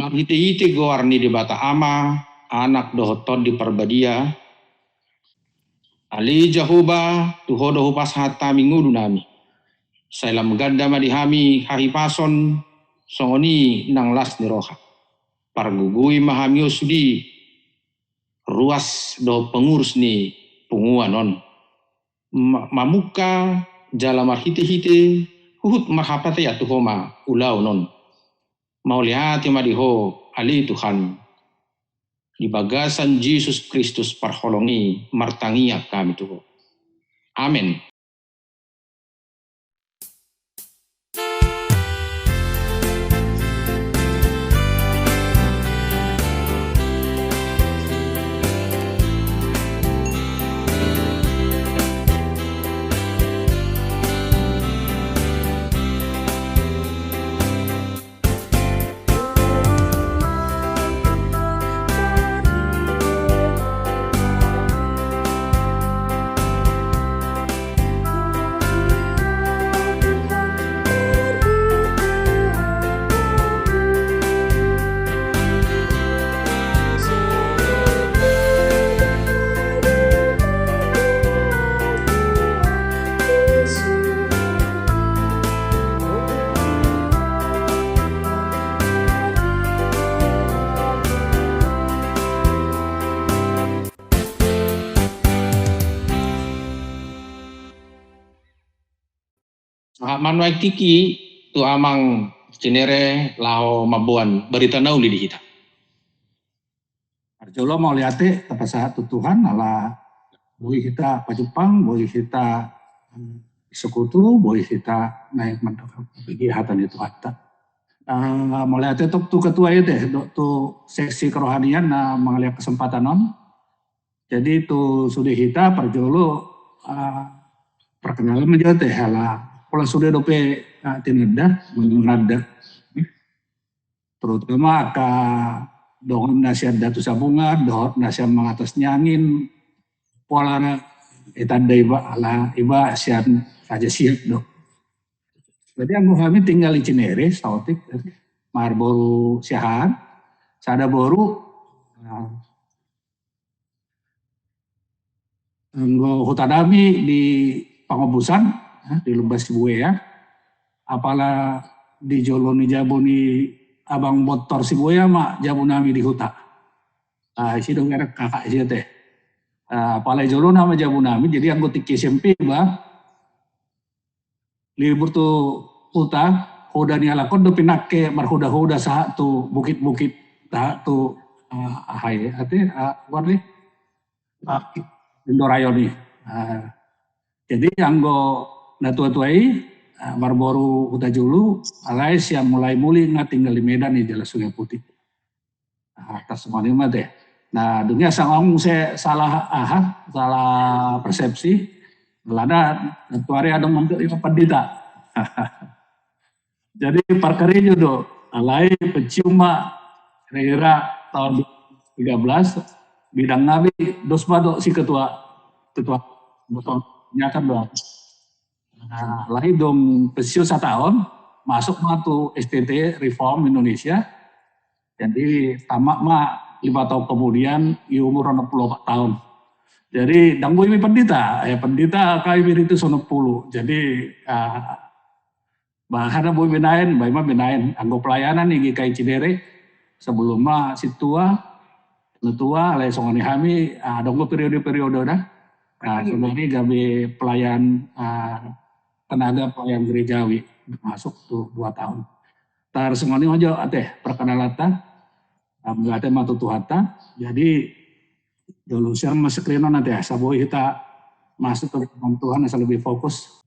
Hiti-hiti goarni di bata ama, anak dohoton di perbadia, ali jahuba tuhodo hupas hata mingudu nami. Sailam ganda madihami hahipason songoni nang las ni roha. Pargugui mahamius di ruas do pengurus ni punguanon. Mamuka jalamar hiti-hiti huhut marhapate ya tuhoma ulau non. Mau lihat madiho ali Tuhan di bagasan Yesus Kristus parholongi martangia kami tuh. Amin. Manuai tiki tu amang cinere lao mabuan berita nauli di kita. Arjolo mau lihat tapasa Tuhan ala boleh kita pajupang, boleh kita sekutu, boleh kita naik mantap pergi hatan itu hatta. Mau lihat tu ketua itu tu seksi kerohanian mengalir kesempatan non. Jadi tu sudah kita perjolo perkenalan menjadi hala. Kalau sudah dope tinada menada, terutama ke doang nasihat datu sabungan, doang nasihat mengatas nyangin, pola itanda iba ala iba siap aja siap dok. Jadi aku kami tinggal di Cinere, sautik, marboru siahan, sada boru, hutadami di Pangobusan. Di Lembas Sibue ya, apalah di Joloni Jaboni abang motor Sibue ya mak Jabunami di huta. Isi dong kakak isi teh. Apalah Joloni sama Jabunami, jadi anggota SMP bah libur tuh huta, hoda ni alakon do pinake marhoda-hoda sah tu bukit-bukit sah tu ahai, ate warli Indorayoni. Jadi anggo natua-tuai marboru huta julu alai siam mulai muli tinggal di Medan di Jalan Sungai Putih. Atas semua ini mah deh. Nah dunia sangong saya salah persepsi. Lada tuare ada untuk lima pendeta. Jadi perkara judo alai penciuma kira-kira tahun 13 bidang nabi dos bado si ketua betul nyata doang. Nah, lahir dong pensiun 1 tahun, masuk matu STT Reform Indonesia. Jadi tamak mah 5 tahun kemudian, umur 64 tahun. Jadi danggu ini pendeta kami itu 90. Jadi bahana boy benain, baima benain, anggo pelayanan nih kai Cinere sebelum mah situa, netua, lay songani hami, donggo periode-periode dah. Sebenarnya gawe pelayan tenaga pelayan gerejawi masuk tuh 2 tahun. Tar semoni aja ateh perkenalatan ate matu tuhata. Jadi dulu saya masuk reno nanti saboy kita masuk ke Tuhan asal lebih fokus.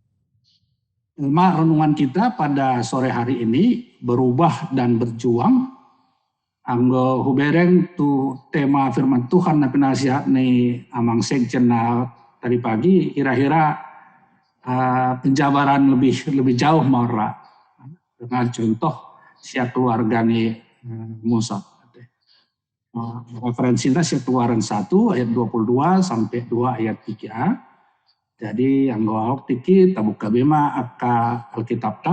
Renungan kita pada sore hari ini berubah dan berjuang. Anggo hubereng tu tema firman Tuhan na penasihat nih amang sekjen tadi pagi kira-kira penjabaran lebih jauh marah dengan contoh siap keluarga nih Musa. Referensinya siap keluaran 1 ayat 22 sampai 2 ayat 3. Jadi anggo ahok tiki tabuka bema aka Alkitab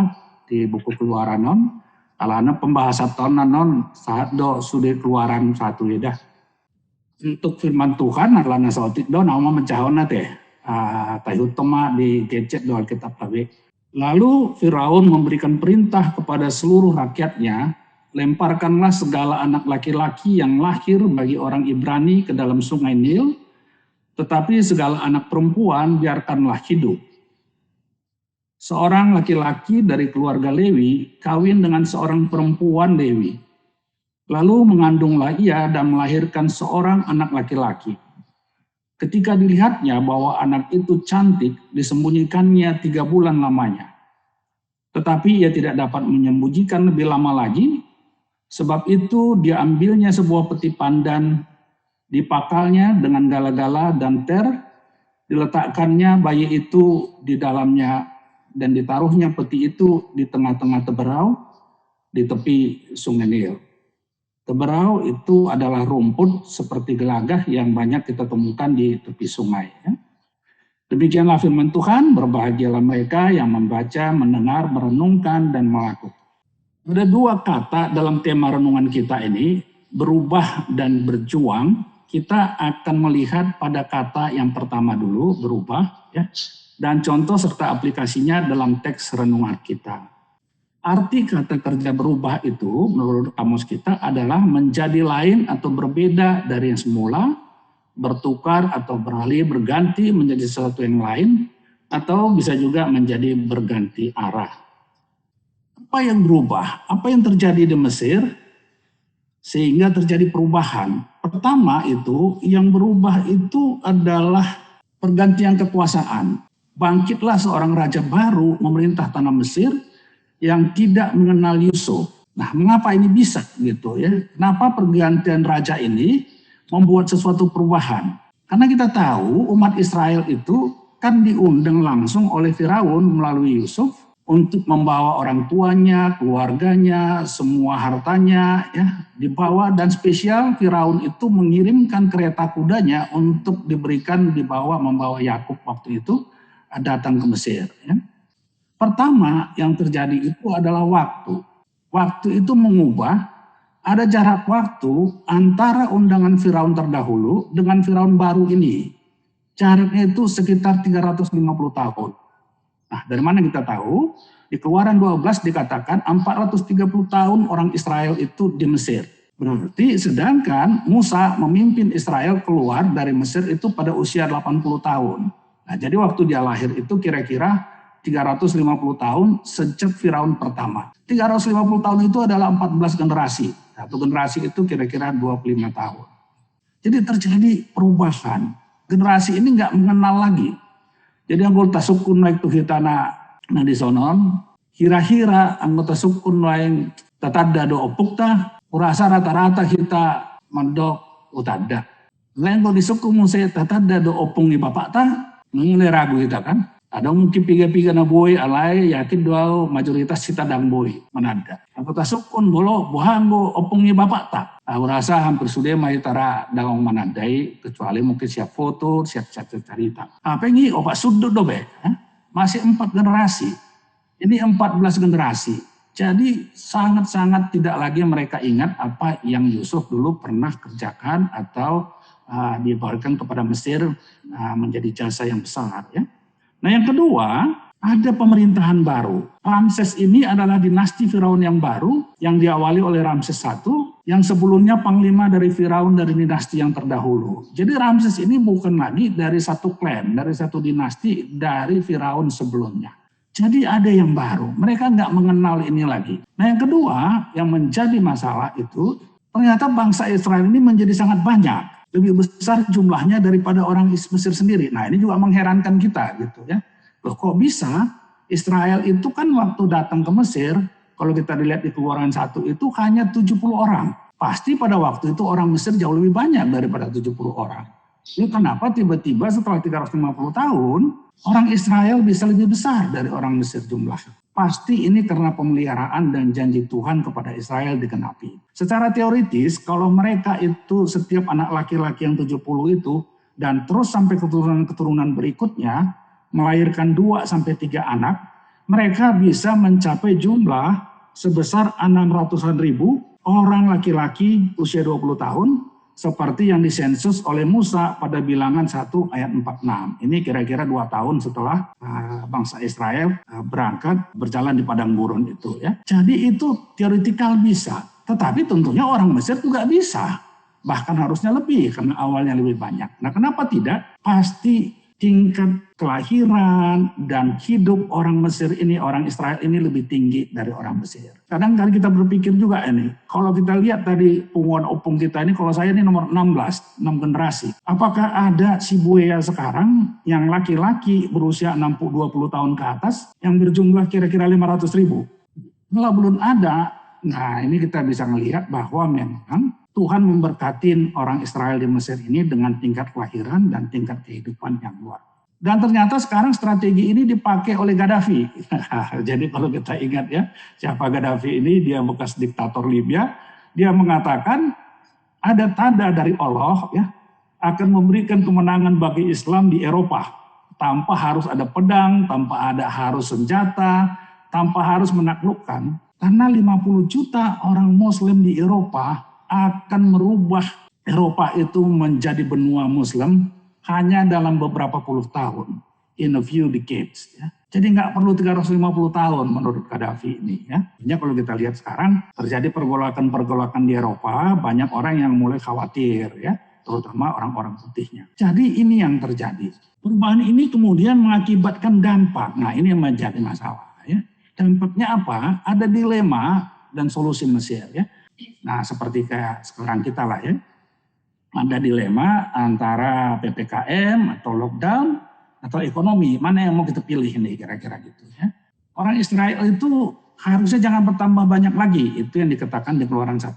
di buku keluaran non Alana pembahasan tahun non saat do sudah keluaran satu ya dah. Untuk firman Tuhan alana sautik do nama mencahona teh. Tahu toma di gadget do Alkitab tabe. Lalu Firaun memberikan perintah kepada seluruh rakyatnya, lemparkanlah segala anak laki-laki yang lahir bagi orang Ibrani ke dalam sungai Nil, tetapi segala anak perempuan biarkanlah hidup. Seorang laki-laki dari keluarga Lewi kawin dengan seorang perempuan Lewi. Lalu mengandunglah ia dan melahirkan seorang anak laki-laki. Ketika dilihatnya bahwa anak itu cantik, disembunyikannya 3 bulan lamanya. Tetapi ia tidak dapat menyembunyikan lebih lama lagi, sebab itu dia ambilnya sebuah peti pandan, dipakalnya dengan gala-gala dan ter, diletakkannya bayi itu di dalamnya, dan ditaruhnya peti itu di tengah-tengah teberau di tepi sungai Nil. Teberau itu adalah rumput seperti gelagah yang banyak kita temukan di tepi sungai. Ya. Demikianlah firman Tuhan, berbahagialah mereka yang membaca, mendengar, merenungkan, dan melakukan. Ada 2 kata dalam tema renungan kita ini, berubah dan berjuang. Kita akan melihat pada kata yang pertama dulu, berubah, ya, dan contoh serta aplikasinya dalam teks renungan kita. Arti kata kerja berubah itu menurut kamus kita adalah menjadi lain atau berbeda dari yang semula, bertukar atau beralih, berganti menjadi sesuatu yang lain, atau bisa juga menjadi berganti arah. Apa yang berubah? Apa yang terjadi di Mesir sehingga terjadi perubahan? Pertama itu, yang berubah itu adalah pergantian kekuasaan. Bangkitlah seorang raja baru memerintah tanah Mesir yang tidak mengenal Yusuf. Nah, mengapa ini bisa gitu ya? Kenapa pergantian raja ini membuat sesuatu perubahan? Karena kita tahu umat Israel itu kan diundang langsung oleh Firaun melalui Yusuf untuk membawa orang tuanya, keluarganya, semua hartanya ya dibawa, dan spesial Firaun itu mengirimkan kereta kudanya untuk diberikan membawa Yakub waktu itu datang ke Mesir. Ya. Pertama yang terjadi itu adalah waktu. Waktu itu mengubah, ada jarak waktu antara undangan Firaun terdahulu dengan Firaun baru ini. Jaraknya itu sekitar 350 tahun. Nah, dari mana kita tahu? Di Keluaran 12 dikatakan 430 tahun orang Israel itu di Mesir. Berarti sedangkan Musa memimpin Israel keluar dari Mesir itu pada usia 80 tahun. Nah, jadi waktu dia lahir itu kira-kira 350 tahun sejak Firaun pertama. 350 tahun itu adalah 14 generasi. Satu generasi itu kira-kira 25 tahun. Jadi terjadi perubahan. Generasi ini nggak mengenal lagi. Jadi anggota suku naik tuh hitana di sonon, hira-hira anggota suku naik tatada do opuk ta, urasa rata-rata kita mandok utada. Lengko di suku musai tatada do opung di bapak ta, mengenai ragu kita kan. Ada mungkin piga-piga na boy alai yakin doa mayoritas kita dang boy manada. Anggota sukun bolo bohanggo opungnya bapak tak. Aku rasa hampir sudah mayitara dangong manadai kecuali mungkin siap foto, siap cerita. Apa ini opak sudut dobe? Masih 4 generasi. Ini 14 generasi. Jadi sangat-sangat tidak lagi mereka ingat apa yang Yusuf dulu pernah kerjakan atau diberikan kepada Mesir menjadi jasa yang besar ya. Nah yang kedua, ada pemerintahan baru. Ramses ini adalah dinasti Firaun yang baru yang diawali oleh Ramses I yang sebelumnya panglima dari Firaun dari dinasti yang terdahulu. Jadi Ramses ini bukan lagi dari satu klan, dari satu dinasti dari Firaun sebelumnya. Jadi ada yang baru, mereka nggak mengenal ini lagi. Nah yang kedua yang menjadi masalah itu ternyata bangsa Israel ini menjadi sangat banyak. Lebih besar jumlahnya daripada orang Mesir sendiri. Nah ini juga mengherankan kita gitu ya. Loh kok bisa Israel itu kan waktu datang ke Mesir, kalau kita dilihat di Keluaran 1 itu hanya 70 orang. Pasti pada waktu itu orang Mesir jauh lebih banyak daripada 70 orang. Ini kenapa tiba-tiba setelah 350 tahun, orang Israel bisa lebih besar dari orang Mesir jumlahnya. Pasti ini karena pemeliharaan dan janji Tuhan kepada Israel digenapi. Secara teoritis, kalau mereka itu setiap anak laki-laki yang 70 itu, dan terus sampai keturunan-keturunan berikutnya, melahirkan 2-3 anak, mereka bisa mencapai jumlah sebesar 600-an ribu orang laki-laki usia 20 tahun seperti yang disensus oleh Musa pada bilangan 1 ayat 46. Ini kira-kira 2 tahun setelah bangsa Israel berangkat berjalan di padang gurun itu ya. Jadi itu teoretikal bisa, tetapi tentunya orang Mesir juga bisa. Bahkan harusnya lebih karena awalnya lebih banyak. Nah, kenapa tidak? Pasti tingkat kelahiran dan hidup orang Mesir ini, orang Israel ini lebih tinggi dari orang Mesir. Kadang-kadang kita berpikir juga ini, kalau kita lihat tadi punguan opung kita ini, kalau saya ini nomor 16, 6 generasi. Apakah ada si Buaya sekarang yang laki-laki berusia 20 tahun ke atas yang berjumlah kira-kira 500 ribu? Kalau belum ada, nah ini kita bisa melihat bahwa memang Tuhan memberkatin orang Israel di Mesir ini dengan tingkat kelahiran dan tingkat kehidupan yang luar. Dan ternyata sekarang strategi ini dipakai oleh Gaddafi. Jadi kalau kita ingat ya, siapa Gaddafi ini, dia bekas diktator Libya. Dia mengatakan ada tanda dari Allah ya akan memberikan kemenangan bagi Islam di Eropa. Tanpa harus ada pedang, tanpa ada harus senjata, tanpa harus menaklukkan. Karena 50 juta orang Muslim di Eropa akan merubah Eropa itu menjadi benua Muslim hanya dalam beberapa puluh tahun, in a few decades. Ya. Jadi nggak perlu 350 tahun menurut Gaddafi ini. Ya. Hanya kalau kita lihat sekarang terjadi pergolakan-pergolakan di Eropa, banyak orang yang mulai khawatir, ya, terutama orang-orang putihnya. Jadi ini yang terjadi. Perubahan ini kemudian mengakibatkan dampak. Nah ini yang menjadi masalah. Ya. Dampaknya apa? Ada dilema dan solusi Mesir. Ya. Nah seperti kayak sekarang kita lah ya, ada dilema antara PPKM atau lockdown atau ekonomi, mana yang mau kita pilih ini kira-kira gitu ya. Orang Israel itu harusnya jangan bertambah banyak lagi, itu yang dikatakan di Keluaran 1:10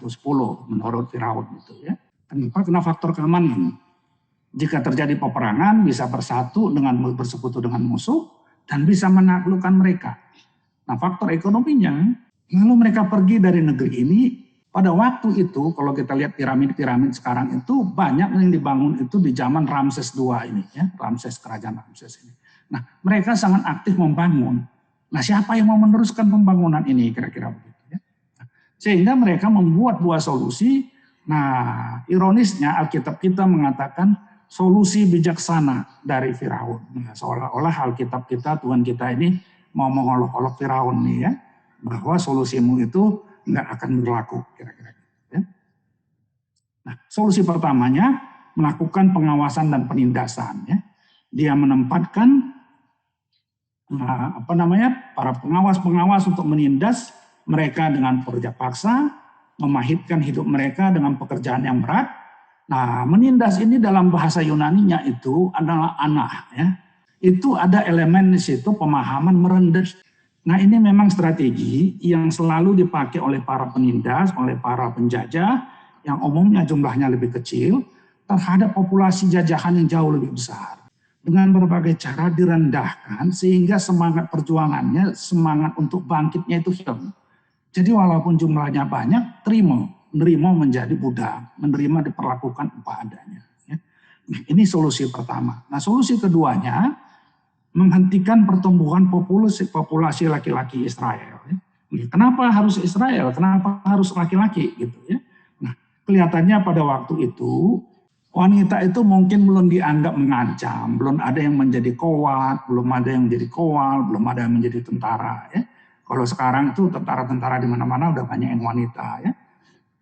menurut Firaun gitu ya. Kenapa? Karena faktor keamanan. Jika terjadi peperangan bisa bersatu dengan bersekutu dengan musuh dan bisa menaklukkan mereka. Nah faktor ekonominya, lalu mereka pergi dari negeri ini. Pada waktu itu, kalau kita lihat piramid-piramid sekarang itu banyak yang dibangun itu di zaman Ramses II ini, ya, kerajaan Ramses ini. Nah, mereka sangat aktif membangun. Nah, siapa yang mau meneruskan pembangunan ini kira-kira begitu ya? Sehingga mereka membuat dua solusi. Nah, ironisnya Alkitab kita mengatakan solusi bijaksana dari Firaun. Nah, seolah-olah Alkitab kita, Tuhan kita ini mau mengolok-olok Firaun nih ya, bahwa solusimu itu nggak akan berlaku kira-kira. Ya. Nah, solusi pertamanya melakukan pengawasan dan penindasan. Ya. Dia menempatkan para pengawas-pengawas untuk menindas mereka dengan pekerja paksa, memahitkan hidup mereka dengan pekerjaan yang berat. Nah, menindas ini dalam bahasa Yunaninya itu adalah anah. Ya. Itu ada elemen di situ pemahaman merendah. Nah ini memang strategi yang selalu dipakai oleh para penindas, oleh para penjajah yang umumnya jumlahnya lebih kecil terhadap populasi jajahan yang jauh lebih besar. Dengan berbagai cara direndahkan sehingga semangat perjuangannya, semangat untuk bangkitnya itu hilang. Jadi walaupun jumlahnya banyak, menerima menjadi budak, menerima diperlakukan apa adanya. Nah, ini solusi pertama. Nah solusi keduanya, menghentikan pertumbuhan populasi laki-laki Israel. Kenapa harus Israel? Kenapa harus laki-laki gitu ya? Nah, kelihatannya pada waktu itu wanita itu mungkin belum dianggap mengancam, belum ada yang menjadi kowat, belum ada yang menjadi kowal, belum ada yang menjadi tentara ya. Kalau sekarang itu tentara-tentara di mana-mana udah banyak yang wanita ya.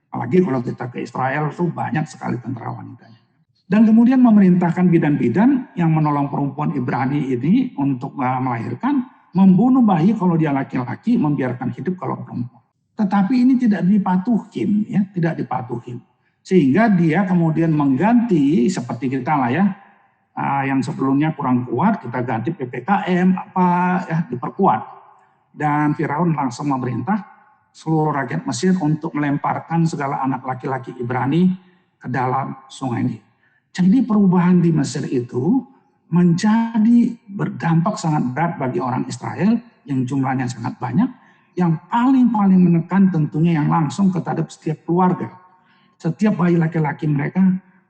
Apalagi kalau kita ke Israel tuh banyak sekali tentara wanitanya. Dan kemudian memerintahkan bidan-bidan yang menolong perempuan Ibrani ini untuk melahirkan, membunuh bayi kalau dia laki-laki, membiarkan hidup kalau perempuan. Tetapi ini tidak dipatuhin, ya, tidak dipatuhin. Sehingga dia kemudian mengganti seperti kita lah ya, yang sebelumnya kurang kuat, kita ganti PPKM, diperkuat. Dan Firaun langsung memerintah seluruh rakyat Mesir untuk melemparkan segala anak laki-laki Ibrani ke dalam sungai Nil. Jadi perubahan di Mesir itu menjadi berdampak sangat berat bagi orang Israel yang jumlahnya sangat banyak, yang paling menekan tentunya yang langsung terhadap setiap keluarga. Setiap bayi laki-laki mereka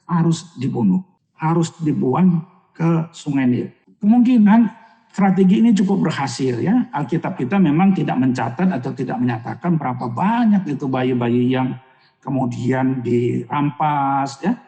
harus dibunuh, harus dibuang ke sungai Nil. Kemungkinan strategi ini cukup berhasil ya. Alkitab kita memang tidak mencatat atau tidak menyatakan berapa banyak itu bayi-bayi yang kemudian dirampas ya,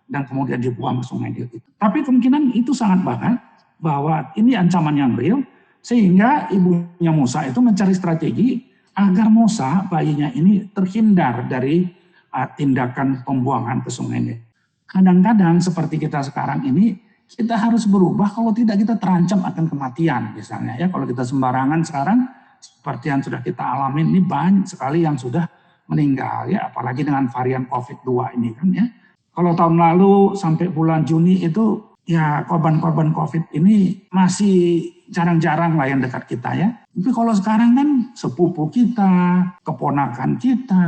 dan kemudian dibuang ke sungai Nil itu. Tapi kemungkinan itu sangat banget bahwa ini ancaman yang real, sehingga ibunya Musa itu mencari strategi agar Musa bayinya ini terhindar dari tindakan pembuangan ke sungai Nil. Kadang-kadang seperti kita sekarang ini, kita harus berubah, kalau tidak kita terancam akan kematian misalnya ya. Kalau kita sembarangan sekarang, seperti yang sudah kita alami ini banyak sekali yang sudah meninggal ya, apalagi dengan varian COVID-2 ini kan ya. Kalau tahun lalu sampai bulan Juni itu ya korban-korban COVID ini masih jarang-jarang lah yang dekat kita ya. Tapi kalau sekarang kan sepupu kita, keponakan kita,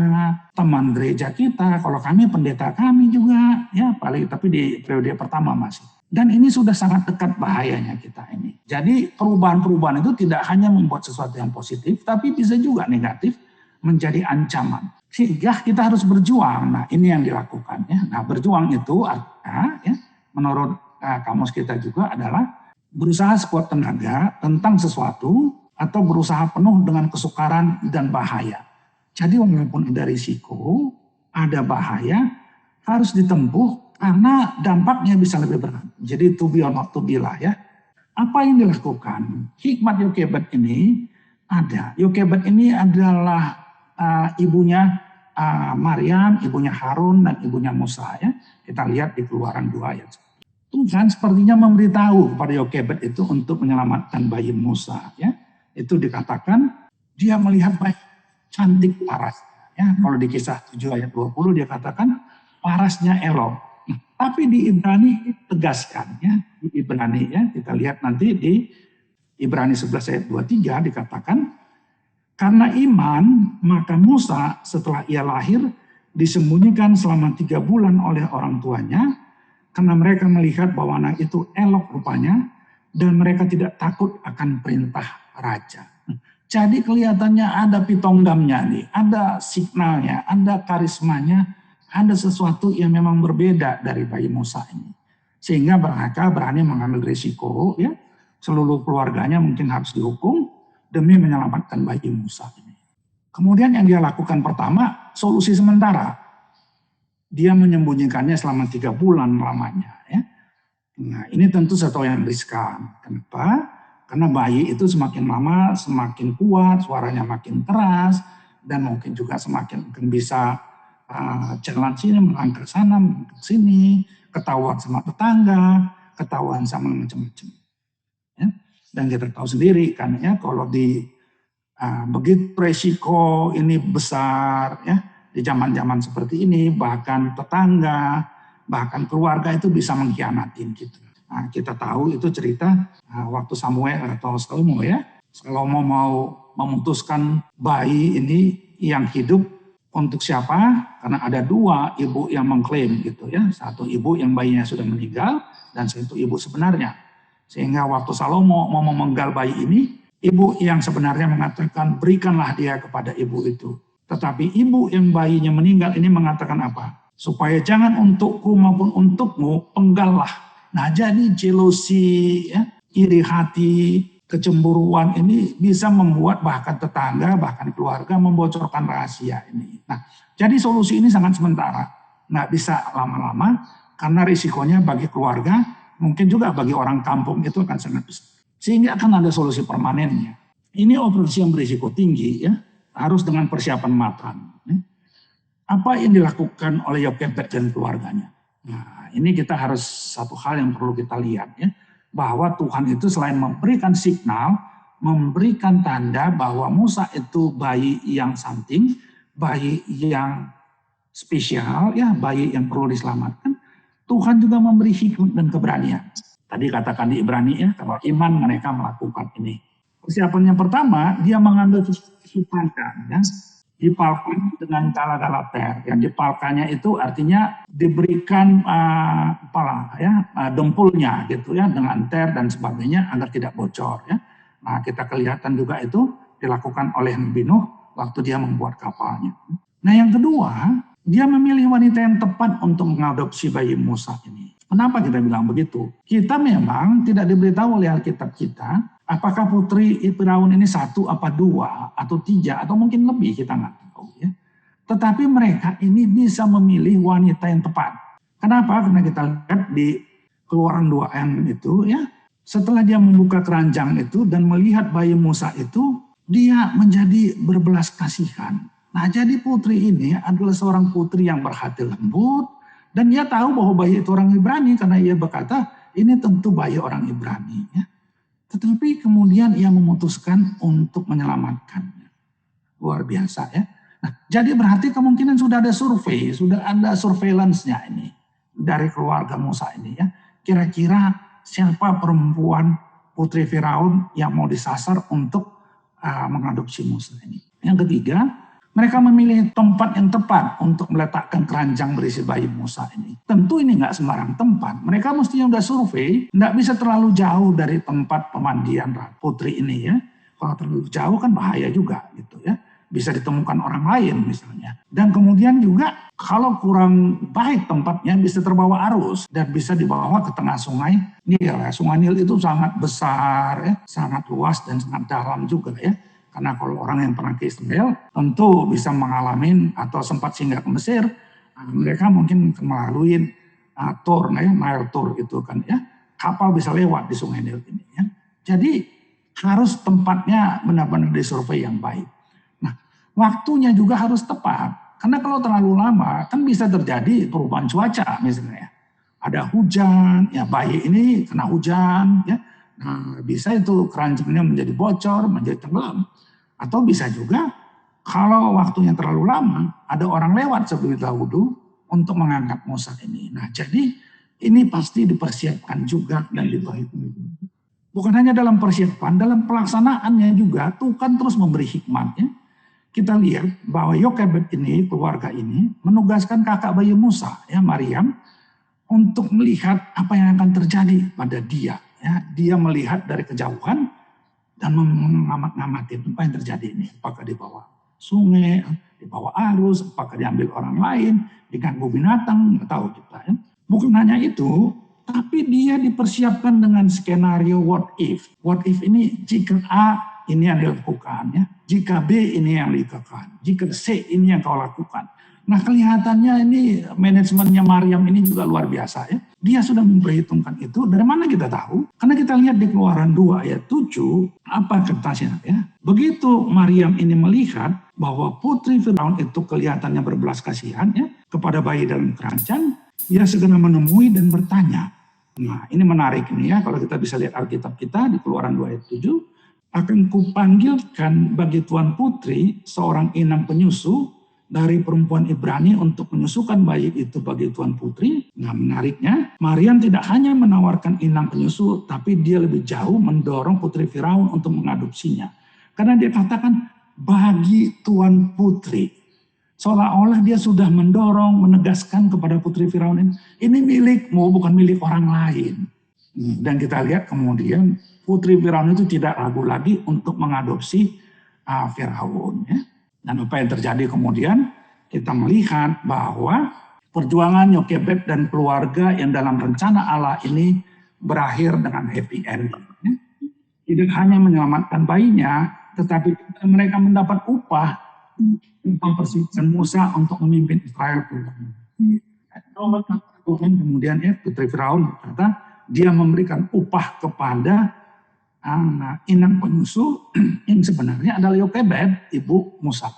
teman gereja kita, kalau kami pendeta kami juga ya, paling tapi di periode pertama masih. Dan ini sudah sangat dekat bahayanya kita ini. Jadi perubahan-perubahan itu tidak hanya membuat sesuatu yang positif, tapi bisa juga negatif menjadi ancaman. Sehingga kita harus berjuang. Nah ini yang dilakukan ya. Nah berjuang itu artinya ya, menurut kamus kita juga adalah berusaha sekuat tenaga tentang sesuatu atau berusaha penuh dengan kesukaran dan bahaya. Jadi walaupun ada risiko, ada bahaya, harus ditempuh karena dampaknya bisa lebih berat. Jadi to be or not to be lah ya. Apa yang dilakukan? Hikmat Yokebed ini ada. Yokebed ini adalah ibunya Maryam, ibunya Harun, dan ibunya Musa ya. Kita lihat di Keluaran 2 ayat. Tuhan sepertinya memberitahu kepada Yokebed itu untuk menyelamatkan bayi Musa ya. Itu dikatakan dia melihat bayi cantik paras ya. Kalau di Kisah 7 ayat 20 dia katakan parasnya elok. Tapi di Ibrani tegaskan ya, di Ibrani ya, kita lihat nanti di Ibrani 11 ayat 23 dikatakan, karena iman maka Musa setelah ia lahir disembunyikan selama 3 bulan oleh orang tuanya, karena mereka melihat bahwa anak itu elok rupanya dan mereka tidak takut akan perintah raja. Jadi kelihatannya ada pitonggamnya nih, ada signalnya, ada karismanya, ada sesuatu yang memang berbeda dari bayi Musa ini. Sehingga mereka berani mengambil risiko ya. Seluruh keluarganya mungkin harus dihukum demi menyelamatkan bayi Musa ini. Kemudian yang dia lakukan pertama, solusi sementara. Dia menyembunyikannya selama 3 bulan lamanya ya. Nah ini tentu sesuatu yang riskan. Kenapa? Karena bayi itu semakin lama semakin kuat, suaranya makin keras, dan mungkin juga semakin mungkin bisa jalan sini, melangkah sana, melangkah sini, ketahuan sama tetangga, ketahuan sama macam-macam. Ya. Dan kita tahu sendiri kan ya, kalau di begitu resiko ini besar ya, di zaman-zaman seperti ini, bahkan tetangga, bahkan keluarga itu bisa mengkhianatin gitu. Nah, kita tahu itu cerita waktu Samuel atau Salomo ya. Salomo mau memutuskan bayi ini yang hidup untuk siapa? Karena ada 2 ibu yang mengklaim gitu ya. Satu ibu yang bayinya sudah meninggal dan satu ibu sebenarnya. Sehingga waktu Salomo mau memenggal bayi ini, ibu yang sebenarnya mengatakan berikanlah dia kepada ibu itu. Tetapi ibu yang bayinya meninggal ini mengatakan apa? Supaya jangan untukku maupun untukmu, penggallah. Nah jadi jealousy, ya, iri hati, kecemburuan ini bisa membuat bahkan tetangga, bahkan keluarga membocorkan rahasia ini. Nah, jadi solusi ini sangat sementara. Nggak bisa lama-lama karena risikonya bagi keluarga, mungkin juga bagi orang kampung itu akan sangat besar. Sehingga akan ada solusi permanennya. Ini operasi yang berisiko tinggi ya, harus dengan persiapan matang. Apa yang dilakukan oleh Yokebed dan keluarganya? Nah, ini kita harus satu hal yang perlu kita lihat ya. Bahwa Tuhan itu selain memberikan signal, memberikan tanda bahwa Musa itu bayi yang something, bayi yang spesial, ya, bayi yang perlu diselamatkan. Tuhan juga memberi hikmat dan keberanian. Tadi katakan di Ibrani ya, kalau iman mereka melakukan ini. Persiapan yang pertama, dia mengambil susu pakan, ya, dipalkan dengan kala-kala ter. Yang dipalkannya itu artinya diberikan dempulnya gitu ya, dengan ter dan sebagainya agar tidak bocor ya. Nah kita kelihatan juga itu dilakukan oleh Nabi Nuh waktu dia membuat kapalnya. Nah yang kedua, dia memilih wanita yang tepat untuk mengadopsi bayi Musa ini. Kenapa kita bilang begitu? Kita memang tidak diberitahu oleh Alkitab kita Apakah putri Firaun ini satu, apa dua, atau tiga, atau mungkin lebih, kita nggak tahu ya. Tetapi mereka ini bisa memilih wanita yang tepat. Kenapa? Karena kita lihat di Keluaran 2 ayat itu ya, setelah dia membuka keranjang itu dan melihat bayi Musa itu, dia menjadi berbelas kasihan. Nah, jadi putri ini adalah seorang putri yang berhati lembut, dan dia tahu bahwa bayi itu orang Ibrani karena ia berkata, ini tentu bayi orang Ibrani. Ya. Tetapi kemudian ia memutuskan untuk menyelamatkannya. Luar biasa ya. Nah, jadi berarti kemungkinan sudah ada survei, sudah ada surveillance-nya ini dari keluarga Musa ini ya. Kira-kira siapa perempuan putri Firaun yang mau disasar untuk mengadopsi Musa ini. Yang ketiga, mereka memilih tempat yang tepat untuk meletakkan keranjang berisi bayi Musa ini. Tentu ini nggak sembarang tempat. Mereka mestinya udah survei, nggak bisa terlalu jauh dari tempat pemandian putri ini ya. Kalau terlalu jauh kan bahaya juga gitu ya. Bisa ditemukan orang lain misalnya. Dan kemudian juga kalau kurang baik tempatnya bisa terbawa arus dan bisa dibawa ke tengah sungai Nil. Ya. Sungai Nil itu sangat besar, ya, sangat luas dan sangat dalam juga ya. Karena kalau orang yang pernah ke Israel tentu bisa mengalami atau sempat singgah ke Mesir, mereka mungkin melalui tour, ya, Nile Tour itu kan ya. Kapal bisa lewat di Sungai Nil ini ya. Jadi harus tempatnya benar-benar disurvei yang baik. Waktunya juga harus tepat. Karena kalau terlalu lama kan bisa terjadi perubahan cuaca misalnya. Ada hujan, ya bayi ini kena hujan. Ya. Nah, bisa itu keranjangnya menjadi bocor, menjadi tenggelam. Atau bisa juga kalau waktunya terlalu lama, ada orang lewat sebelum dahulu untuk mengangkat Musa ini. Nah jadi ini pasti dipersiapkan juga dan diperhitungkan. Bukan hanya dalam persiapan, dalam pelaksanaannya juga Tuhan terus memberi hikmatnya. Kita lihat bahwa Yokebed ini, keluarga ini, menugaskan kakak bayi Musa, ya Maryam, untuk melihat apa yang akan terjadi pada dia. Ya, dia melihat dari kejauhan dan mengamat-ngamatin apa yang terjadi ini. Apakah dibawa sungai, dibawa arus, apakah diambil orang lain, diganggu binatang, nggak tahu kita. Ya. Bukan hanya itu, tapi dia dipersiapkan dengan skenario what if. What if ini jika A ini yang dilakukan ya. Jika B ini yang dilakukan. Jika C ini yang kau lakukan. Nah kelihatannya ini manajemennya Maryam ini juga luar biasa ya. Dia sudah memperhitungkan itu. Dari mana kita tahu? Karena kita lihat di Keluaran 2 ayat 7. Apa katanya ya. Begitu Maryam ini melihat bahwa putri Firaun itu kelihatannya berbelas kasihan ya. Kepada bayi dalam keranjang. Ia segera menemui dan bertanya. Nah ini menarik ini ya. Kalau kita bisa lihat Alkitab kita di Keluaran 2 ayat 7. Akan kupanggilkan bagi tuan putri seorang inang penyusu dari perempuan Ibrani untuk menyusukan bayi itu bagi tuan putri. Nah menariknya, Maryam tidak hanya menawarkan inang penyusu, tapi dia lebih jauh mendorong putri Firaun untuk mengadopsinya. Karena dia katakan bagi tuan putri. Seolah-olah dia sudah mendorong, menegaskan kepada putri Firaun ini milikmu, bukan milik orang lain. Dan kita lihat kemudian putri Firaun itu tidak ragu lagi untuk mengadopsi Firaun. Ya. Dan apa yang terjadi kemudian kita melihat bahwa perjuangan Yokebed dan keluarga yang dalam rencana Allah ini berakhir dengan happy ending. Ya. Tidak hanya menyelamatkan bayinya, tetapi mereka mendapat upah mempersiapkan Musa untuk memimpin Israel. Kemudian ya putri Firaun berkata dia memberikan upah kepada inang penyusu yang sebenarnya adalah Yokebed, ibu Musa.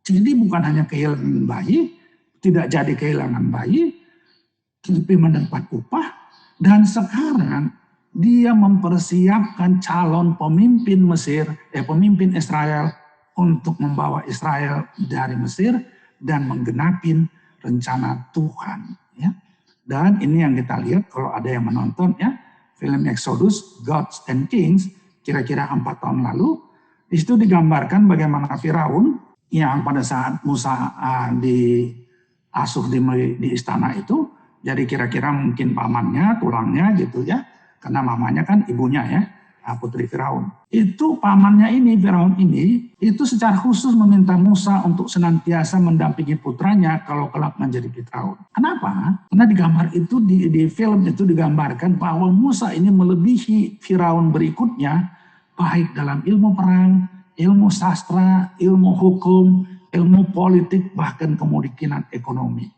Jadi bukan hanya kehilangan bayi, tidak jadi kehilangan bayi, tapi mendapat upah. Dan sekarang dia mempersiapkan calon pemimpin pemimpin Israel untuk membawa Israel dari Mesir dan menggenapin rencana Tuhan. Ya. Dan ini yang kita lihat kalau ada yang menonton ya. Film Exodus, Gods and Kings, kira-kira 4 tahun lalu. Di situ digambarkan bagaimana Firaun yang pada saat Musa diasuh di istana itu. Jadi kira-kira mungkin pamannya, tulangnya gitu ya. Karena mamanya kan ibunya ya, putri Firaun. Itu pamannya ini, Firaun ini, itu secara khusus meminta Musa untuk senantiasa mendampingi putranya kalau kelak menjadi Firaun. Kenapa? Karena di gambar itu, di film itu digambarkan bahwa Musa ini melebihi Firaun berikutnya baik dalam ilmu perang, ilmu sastra, ilmu hukum, ilmu politik, bahkan kemungkinan ekonomi.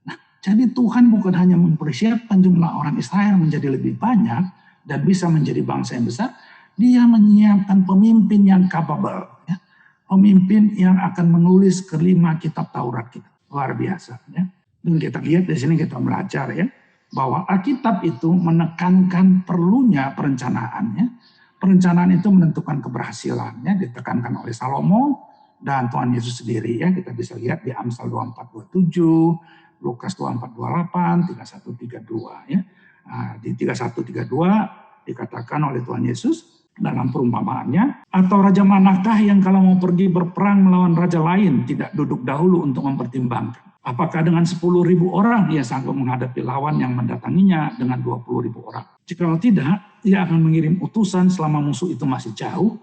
Nah, jadi Tuhan bukan hanya mempersiapkan jumlah orang Israel menjadi lebih banyak dan bisa menjadi bangsa yang besar, dia menyiapkan pemimpin yang capable, ya. Pemimpin yang akan menulis kelima kitab Taurat kita. Luar biasa, ya. Dan kita lihat di sini, kita belajar ya, bahwa Alkitab itu menekankan perlunya perencanaan, ya. Perencanaan itu menentukan keberhasilannya, ditekankan oleh Salomo dan Tuhan Yesus sendiri, ya. Kita bisa lihat di Amsal 24:27, Lukas 24:28, 31:32, ya. Nah, di 31:32 dikatakan oleh Tuhan Yesus dalam perumpamaannya, atau raja manakah yang kalau mau pergi berperang melawan raja lain tidak duduk dahulu untuk mempertimbangkan? Apakah dengan 10.000 orang ia sanggup menghadapi lawan yang mendatanginya dengan 20.000 orang? Jikalau tidak, ia akan mengirim utusan selama musuh itu masih jauh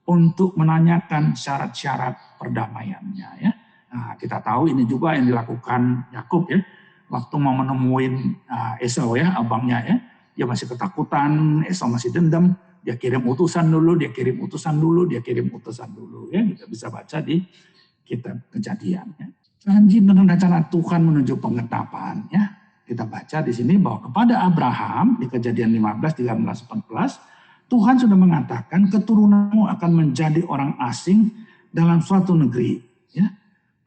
untuk menanyakan syarat-syarat perdamaiannya. Ya. Nah, kita tahu ini juga yang dilakukan Yakub ya, waktu mau menemuin Esau ya, abangnya ya, dia masih ketakutan, Esau masih dendam, dia kirim utusan dulu, dia kirim utusan dulu, dia kirim utusan dulu ya, kita bisa baca di kitab Kejadian ya. Janji dan rencana Tuhan menuju penghentapan ya. Kita baca di sini bahwa kepada Abraham di Kejadian 15, 13, 14, Tuhan sudah mengatakan keturunanmu akan menjadi orang asing dalam suatu negeri. Ya.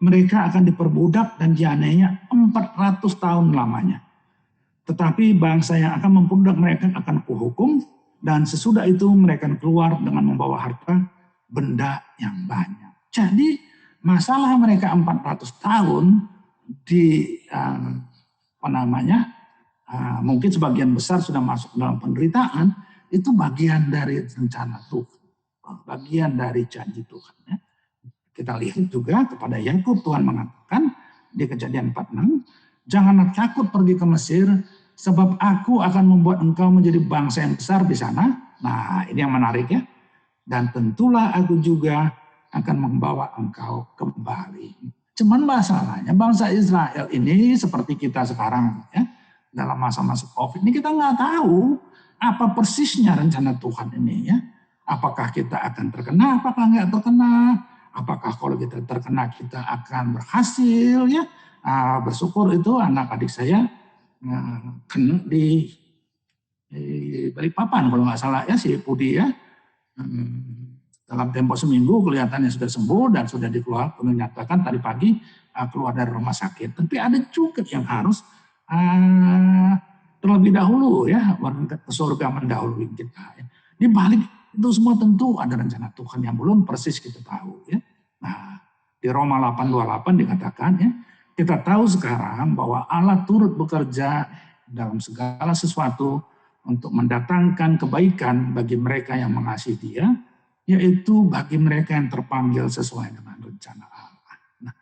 Mereka akan diperbudak dan dianiaya 400 tahun lamanya. Tetapi bangsa yang akan memperbudak mereka akan kuhukum dan sesudah itu mereka akan keluar dengan membawa harta benda yang banyak. Jadi masalah mereka 400 tahun di mungkin sebagian besar sudah masuk dalam penderitaan, itu bagian dari rencana Tuhan, bagian dari janji Tuhan. Ya. Kita lihat juga kepada Yakub Tuhan mengatakan di Kejadian 46, janganlah takut pergi ke Mesir, sebab aku akan membuat engkau menjadi bangsa yang besar di sana. Nah, ini yang menarik ya. Dan tentulah aku juga akan membawa engkau kembali. Cuman masalahnya bangsa Israel ini seperti kita sekarang ya, dalam masa-masa COVID ini kita nggak tahu apa persisnya rencana Tuhan ini ya. Apakah kita akan terkena, apakah nggak terkena, apakah kalau kita terkena kita akan berhasil ya. Bersyukur itu anak adik saya kena di Balikpapan kalau nggak salah ya, si Pudi ya. Dalam tempo seminggu kelihatannya sudah sembuh dan sudah dinyatakan tadi pagi keluar dari rumah sakit. Tapi ada juga yang harus terlebih dahulu ya, berangkat ke surga mendahului kita. Ya. Di balik itu semua tentu ada rencana Tuhan yang belum persis kita tahu. Ya. Nah, di Roma 8:28 dikatakan ya, kita tahu sekarang bahwa Allah turut bekerja dalam segala sesuatu untuk mendatangkan kebaikan bagi mereka yang mengasihi Dia, yaitu bagi mereka yang terpanggil sesuai dengan rencana Allah. Nah,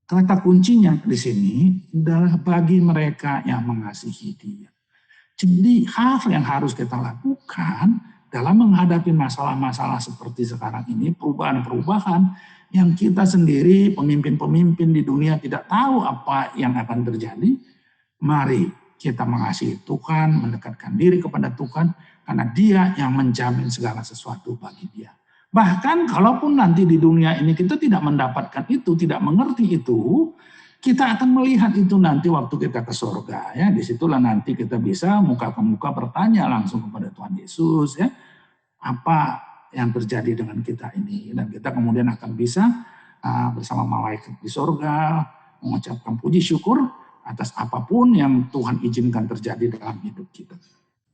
kata kuncinya di sini adalah bagi mereka yang mengasihi Dia. Jadi hal yang harus kita lakukan dalam menghadapi masalah-masalah seperti sekarang ini, perubahan-perubahan yang kita sendiri, pemimpin-pemimpin di dunia tidak tahu apa yang akan terjadi, mari kita mengasihi Tuhan, mendekatkan diri kepada Tuhan, karena Dia yang menjamin segala sesuatu bagi Dia. Bahkan kalaupun nanti di dunia ini kita tidak mendapatkan itu, tidak mengerti itu, kita akan melihat itu nanti waktu kita ke surga. Ya, disitulah nanti kita bisa muka ke muka bertanya langsung kepada Tuhan Yesus. Ya, apa yang terjadi dengan kita ini. Dan kita kemudian akan bisa bersama malaikat di surga mengucapkan puji syukur atas apapun yang Tuhan izinkan terjadi dalam hidup kita.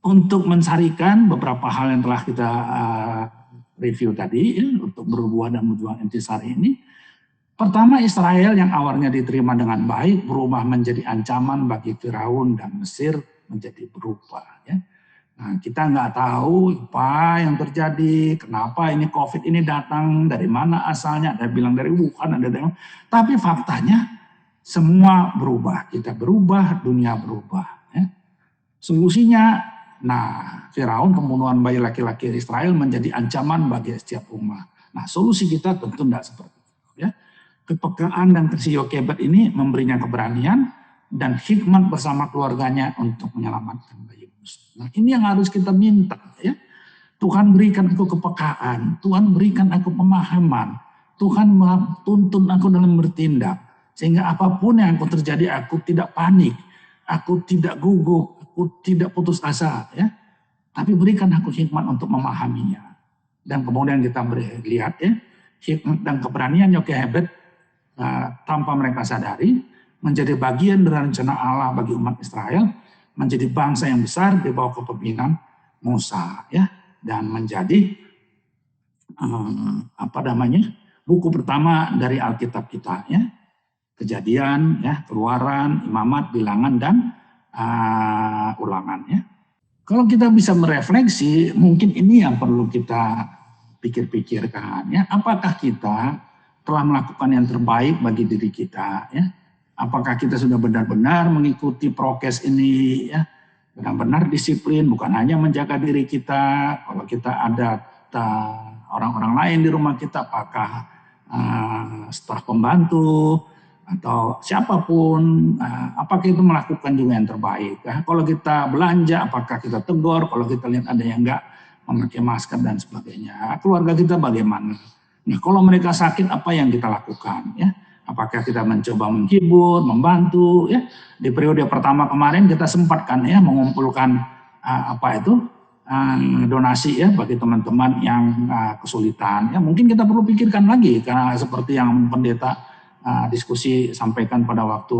Untuk mensarikan beberapa hal yang telah kita review tadi, ya, untuk berbuah dan berjuang intisari ini. Pertama, Israel yang awalnya diterima dengan baik berubah menjadi ancaman bagi Firaun dan Mesir menjadi berubah. Ya. Nah, kita nggak tahu apa yang terjadi, kenapa ini COVID ini datang, dari mana asalnya, ada bilang dari Wuhan, ada yang, tapi faktanya semua berubah, kita berubah, dunia berubah. Ya. Solusinya, nah, Firaun pembunuhan bayi laki-laki Israel menjadi ancaman bagi setiap umat. Nah, solusi kita tentu tidak seperti itu. Ya. Kepekaan dan kasih Yokebed ini memberinya keberanian dan hikmat bersama keluarganya untuk menyelamatkan bayi Musa. Nah, ini yang harus kita minta. Ya. Tuhan berikan aku kepekaan, Tuhan berikan aku pemahaman, Tuhan tuntun aku dalam bertindak. Sehingga apapun yang akan terjadi, aku tidak panik, aku tidak gugup, aku tidak putus asa. Ya. Tapi berikan aku hikmat untuk memahaminya. Dan kemudian kita lihat ya, hikmat dan keberanian Yokebed tanpa mereka sadari, menjadi bagian dari rencana Allah bagi umat Israel, menjadi bangsa yang besar di bawah kepemimpinan Musa. Ya. Dan menjadi buku pertama dari Alkitab kita, ya. Kejadian, ya, Keluaran, Imamat, Bilangan, dan Ulangan. Ya. Kalau kita bisa merefleksi, mungkin ini yang perlu kita pikir-pikirkan. Ya. Apakah kita telah melakukan yang terbaik bagi diri kita? Ya. Apakah kita sudah benar-benar mengikuti prokes ini? Ya. Benar-benar disiplin, bukan hanya menjaga diri kita. Kalau kita ada orang-orang lain di rumah kita, apakah staf pembantu atau siapapun, apakah itu melakukan juga yang terbaik? Ya? Kalau kita belanja, apakah kita tegur? Kalau kita lihat ada yang enggak memakai masker dan sebagainya, keluarga kita bagaimana? Nah, kalau mereka sakit, apa yang kita lakukan? Ya? Apakah kita mencoba menghibur, membantu? Ya, di periode pertama kemarin kita sempatkan ya mengumpulkan donasi ya bagi teman-teman yang kesulitan. Ya, mungkin kita perlu pikirkan lagi karena seperti yang pendeta diskusi sampaikan pada waktu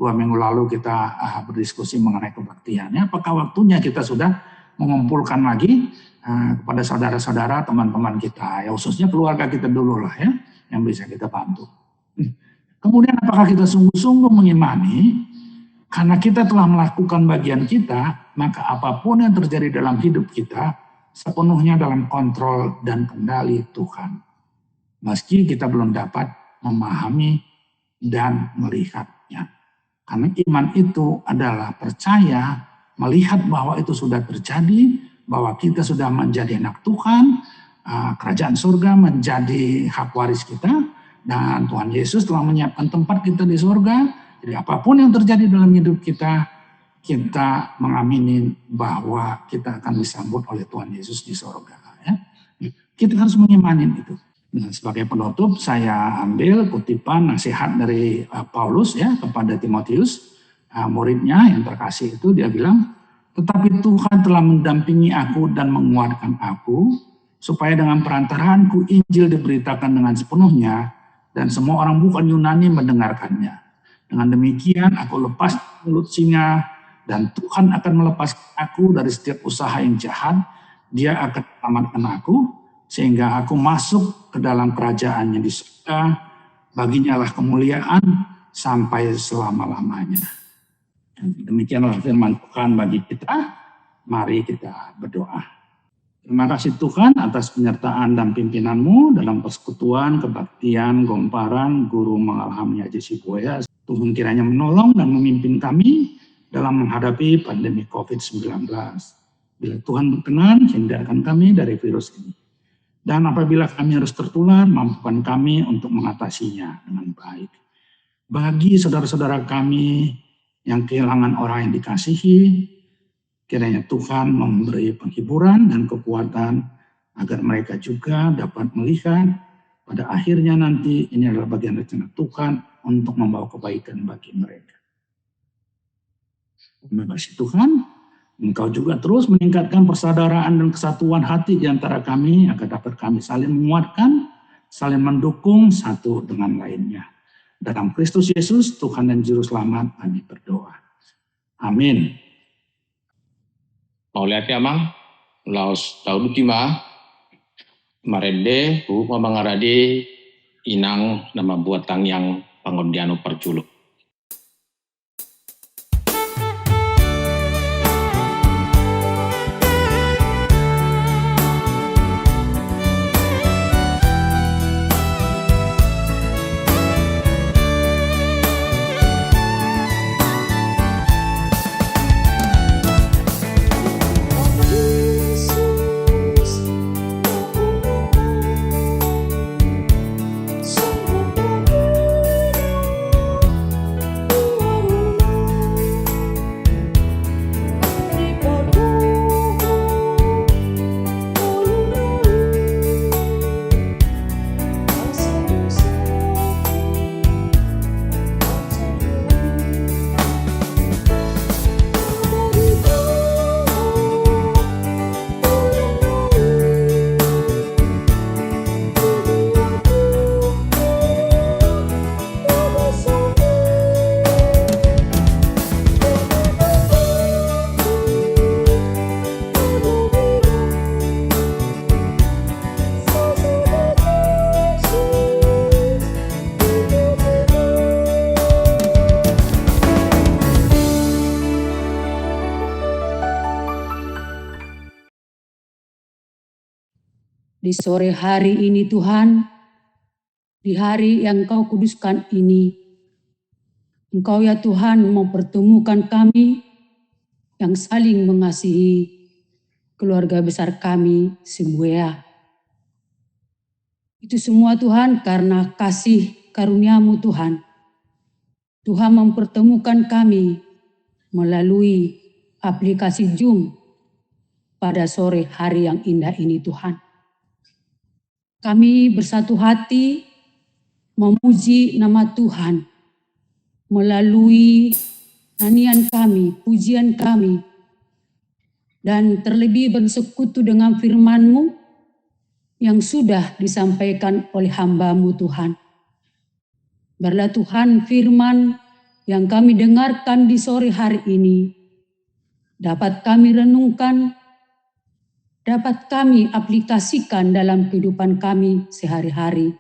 2 minggu lalu kita berdiskusi mengenai kebaktian. Ya, apakah waktunya kita sudah mengumpulkan lagi kepada saudara-saudara, teman-teman kita, ya khususnya keluarga kita dulu lah ya yang bisa kita bantu. Kemudian apakah kita sungguh-sungguh mengimani karena kita telah melakukan bagian kita, maka apapun yang terjadi dalam hidup kita sepenuhnya dalam kontrol dan kendali Tuhan. Meski kita belum dapat memahami dan melihatnya. Karena iman itu adalah percaya, melihat bahwa itu sudah terjadi, bahwa kita sudah menjadi anak Tuhan, kerajaan surga menjadi hak waris kita, dan Tuhan Yesus telah menyiapkan tempat kita di surga. Jadi apapun yang terjadi dalam hidup kita, kita mengamini bahwa kita akan disambut oleh Tuhan Yesus di surga. Ya. Kita harus mengimani itu. Nah, sebagai penutup, saya ambil kutipan nasihat dari Paulus ya kepada Timotius, muridnya yang terkasih itu. Dia bilang, tetapi Tuhan telah mendampingi aku dan menguatkan aku, supaya dengan perantaraanku Injil diberitakan dengan sepenuhnya, dan semua orang bukan Yunani mendengarkannya. Dengan demikian aku lepas mulut singa, dan Tuhan akan melepas aku dari setiap usaha yang jahat. Dia akan selamatkan aku, sehingga aku masuk ke dalam kerajaannya di surga. Baginya lah kemuliaan sampai selama-lamanya. Demikianlah firman Tuhan bagi kita. Mari kita berdoa. Terima kasih Tuhan atas penyertaan dan pimpinanmu dalam persekutuan, kebaktian, gomparan, guru mengalami Haji Sibuaya. Tuhan kiranya menolong dan memimpin kami dalam menghadapi pandemi COVID-19. Bila Tuhan berkenan, hindarkan kami dari virus ini. Dan apabila kami harus tertular, mampukan kami untuk mengatasinya dengan baik. Bagi saudara-saudara kami yang kehilangan orang yang dikasihi, kiranya Tuhan memberi penghiburan dan kekuatan agar mereka juga dapat melihat pada akhirnya nanti ini adalah bagian rencana Tuhan untuk membawa kebaikan bagi mereka. Terima kasih Tuhan. Engkau juga terus meningkatkan persaudaraan dan kesatuan hati di antara kami agar dapat kami saling menguatkan, saling mendukung satu dengan lainnya. Dalam Kristus Yesus, Tuhan dan Juru Selamat, kami berdoa. Amin. Mauliati amang, laos taudu tima, marende, bu mamangaradi, inang nama buatang yang pangondiano perjuluk. Di sore hari ini Tuhan, di hari yang Engkau kuduskan ini, Engkau ya Tuhan mempertemukan kami yang saling mengasihi keluarga besar kami semua. Itu semua Tuhan karena kasih karunia-Mu Tuhan. Tuhan mempertemukan kami melalui aplikasi Zoom pada sore hari yang indah ini Tuhan. Kami bersatu hati memuji nama Tuhan melalui nyanyian kami, pujian kami, dan terlebih bersekutu dengan firman-Mu yang sudah disampaikan oleh hamba-Mu Tuhan. Biarlah Tuhan firman yang kami dengarkan di sore hari ini dapat kami renungkan, dapat kami aplikasikan dalam kehidupan kami sehari-hari.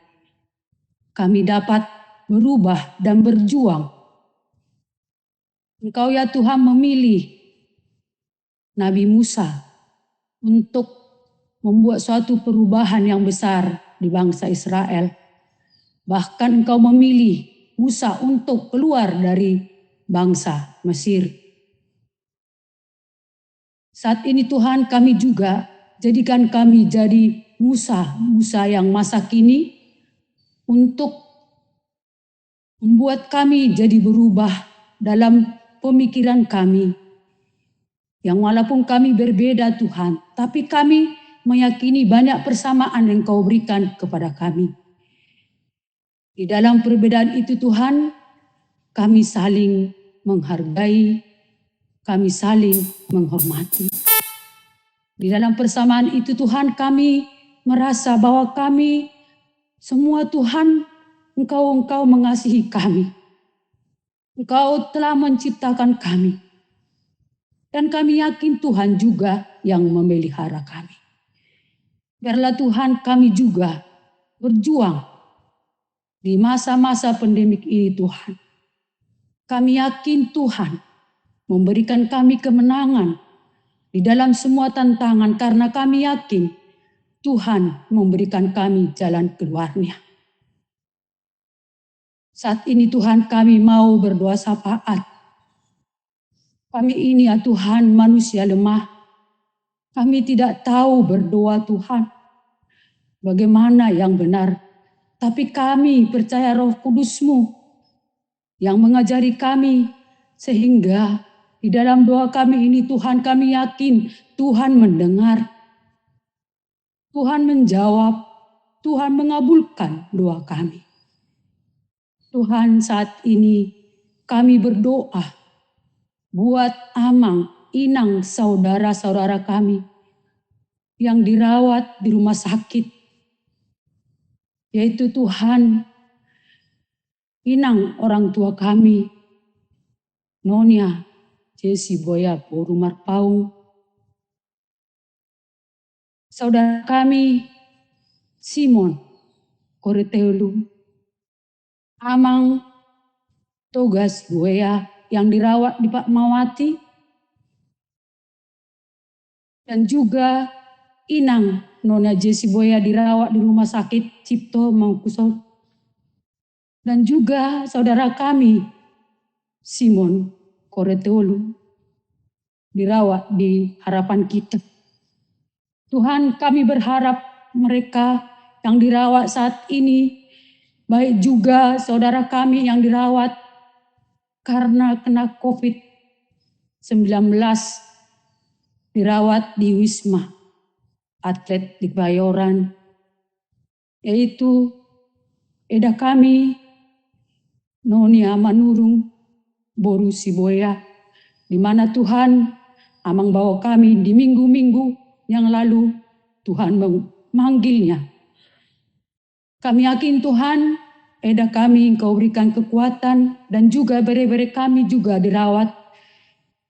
Kami dapat berubah dan berjuang. Engkau ya Tuhan memilih Nabi Musa untuk membuat suatu perubahan yang besar di bangsa Israel. Bahkan Engkau memilih Musa untuk keluar dari bangsa Mesir. Saat ini Tuhan kami juga jadikan kami jadi Musa yang masa kini untuk membuat kami jadi berubah dalam pemikiran kami. Yang walaupun kami berbeda Tuhan, tapi kami meyakini banyak persamaan yang Kau berikan kepada kami. Di dalam perbedaan itu Tuhan, kami saling menghargai, kami saling menghormati. Di dalam persamaan itu Tuhan kami merasa bahwa kami semua Tuhan, Engkau mengasihi kami. Engkau telah menciptakan kami. Dan kami yakin Tuhan juga yang memelihara kami. Biarlah Tuhan kami juga berjuang di masa-masa pandemik ini Tuhan. Kami yakin Tuhan memberikan kami kemenangan di dalam semua tantangan karena kami yakin Tuhan memberikan kami jalan keluarnya. Saat ini Tuhan kami mau berdoa syafaat. Kami ini ya Tuhan manusia lemah. Kami tidak tahu berdoa Tuhan. Bagaimana yang benar. Tapi kami percaya Roh Kudus-Mu yang mengajari kami sehingga di dalam doa kami ini Tuhan kami yakin Tuhan mendengar. Tuhan menjawab. Tuhan mengabulkan doa kami. Tuhan saat ini kami berdoa buat Amang, Inang, saudara-saudara kami yang dirawat di rumah sakit. Yaitu Tuhan, Inang orang tua kami, Nonia, Jesi Boya, Boru Marpaung. Saudara kami, Simon, Koreteulu, Amang, Togas Boya yang dirawat di Pak Mawati. Dan juga Inang, Nona Jesi Boya dirawat di rumah sakit Cipto Mangkusol. Dan juga saudara kami, Simon Koreteolu, dirawat di Harapan Kita. Tuhan kami berharap mereka yang dirawat saat ini, baik juga saudara kami yang dirawat karena kena COVID-19, dirawat di Wisma Atlet di Bayoran, yaitu Eda kami, Nonia Manurung, Boru Siboya, di mana Tuhan Amang bawa kami di minggu-minggu yang lalu, Tuhan memanggilnya. Kami yakin Tuhan, Eda kami Engkau berikan kekuatan dan juga bere-bere kami juga dirawat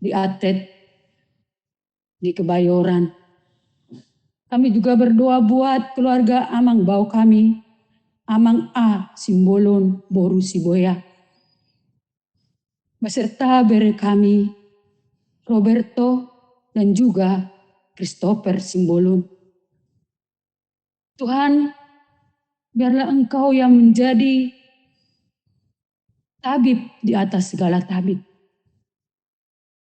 di Atlet di Kebayoran. Kami juga berdoa buat keluarga Amang bawa kami, Amang A Simbolon Boru Siboya, beserta bere kami Roberto dan juga Christopher Simbolon. Tuhan, biarlah Engkau yang menjadi tabib di atas segala tabib.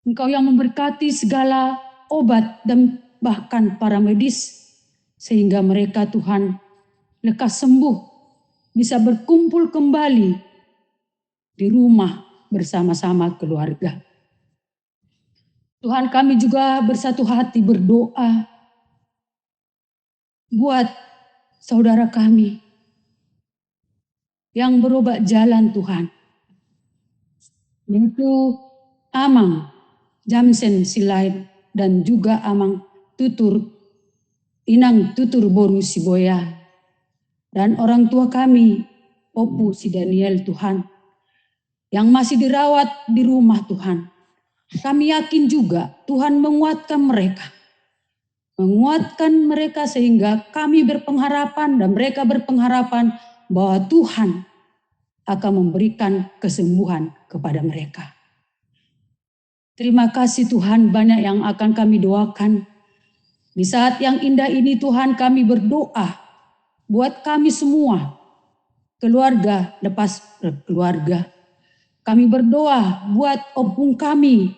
Engkau yang memberkati segala obat dan bahkan para medis, sehingga mereka Tuhan lekas sembuh, bisa berkumpul kembali di rumah bersama-sama keluarga. Tuhan, kami juga bersatu hati berdoa buat saudara kami yang berobat jalan Tuhan, yaitu Amang Jamsen Silaid dan juga Amang Tutur Inang Tutur Boru Siboya dan orang tua kami Opu si Daniel Tuhan yang masih dirawat di rumah Tuhan. Kami yakin juga Tuhan menguatkan mereka sehingga kami berpengharapan dan mereka berpengharapan bahwa Tuhan akan memberikan kesembuhan kepada mereka. Terima kasih Tuhan, banyak yang akan kami doakan. Di saat yang indah ini Tuhan, kami berdoa buat kami semua, keluarga lepas keluarga. Kami berdoa buat opung kami,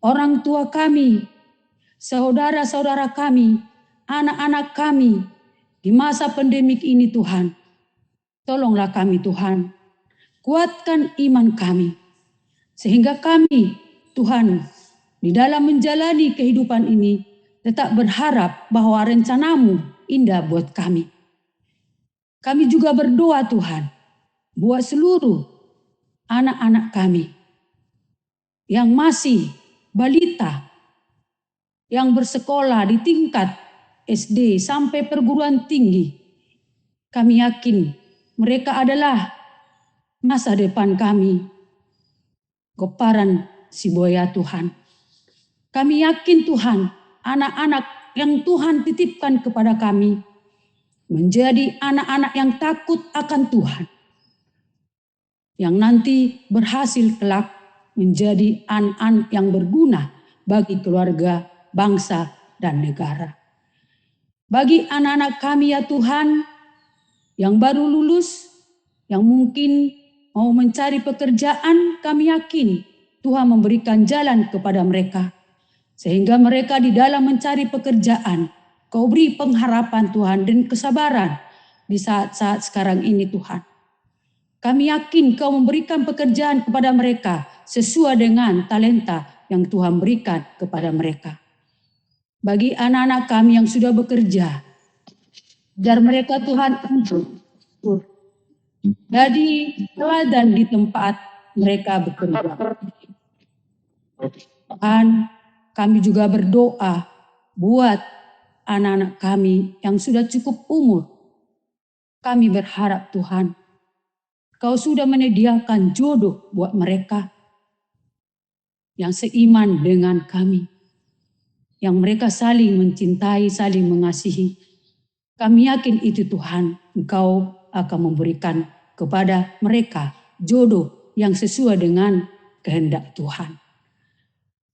orang tua kami, saudara-saudara kami, anak-anak kami di masa pandemik ini Tuhan. Tolonglah kami Tuhan, kuatkan iman kami, sehingga kami Tuhan di dalam menjalani kehidupan ini tetap berharap bahwa rencanamu indah buat kami. Kami juga berdoa Tuhan, buat seluruh anak-anak kami yang masih balita, yang bersekolah di tingkat SD sampai perguruan tinggi. Kami yakin mereka adalah masa depan kami, Goparan Siboya Tuhan. Kami yakin Tuhan, anak-anak yang Tuhan titipkan kepada kami menjadi anak-anak yang takut akan Tuhan, yang nanti berhasil kelak menjadi anak-anak yang berguna bagi keluarga, bangsa, dan negara. Bagi anak-anak kami ya Tuhan, yang baru lulus, yang mungkin mau mencari pekerjaan, kami yakin Tuhan memberikan jalan kepada mereka. Sehingga mereka di dalam mencari pekerjaan, Kau beri pengharapan Tuhan dan kesabaran di saat-saat sekarang ini Tuhan. Kami yakin Kau memberikan pekerjaan kepada mereka sesuai dengan talenta yang Tuhan berikan kepada mereka. Bagi anak-anak kami yang sudah bekerja, biar mereka Tuhan jadi teladan di tempat mereka bekerja. Tuhan, kami juga berdoa buat anak-anak kami yang sudah cukup umur. Kami berharap Tuhan, Kau sudah menyediakan jodoh buat mereka yang seiman dengan kami, yang mereka saling mencintai, saling mengasihi. Kami yakin itu Tuhan, Engkau akan memberikan kepada mereka jodoh yang sesuai dengan kehendak Tuhan.